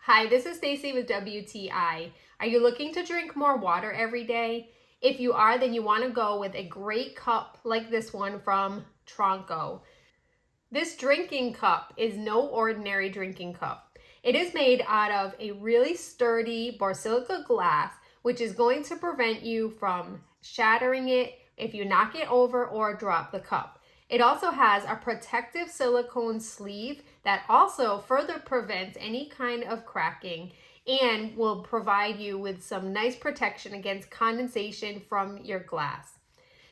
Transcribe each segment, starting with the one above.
Hi, this is Stacy with WTI. Are you looking to drink more water every day? If you are, then you want to go with a great cup like this one from Tronco. This drinking cup is no ordinary drinking cup. It is made out of a really sturdy Borosilicate glass, which is going to prevent you from shattering it if you knock it over or drop the cup. It also has a protective silicone sleeve that also further prevents any kind of cracking and will provide you with some nice protection against condensation from your glass.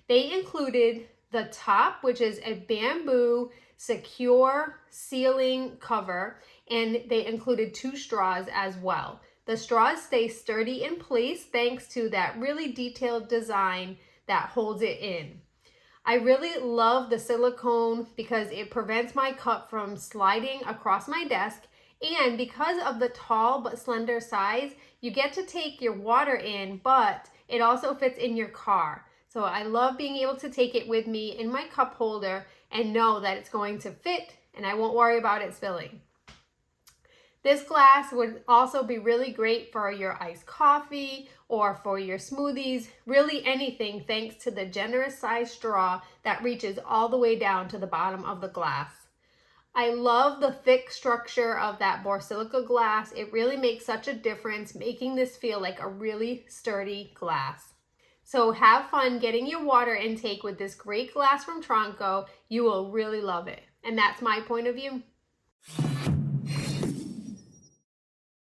They included the top, which is a bamboo secure sealing cover, and they included 2 straws as well. The straws stay sturdy in place thanks to that really detailed design that holds it in. I really love the silicone because it prevents my cup from sliding across my desk, and because of the tall but slender size, you get to take your water in, but it also fits in your car. So I love being able to take it with me in my cup holder and know that it's going to fit and I won't worry about it spilling. This glass would also be really great for your iced coffee or for your smoothies, really anything, thanks to the generous size straw that reaches all the way down to the bottom of the glass. I love the thick structure of that Borosilicate glass. It really makes such a difference, making this feel like a really sturdy glass. So have fun getting your water intake with this great glass from Tronco. You will really love it. And that's my point of view.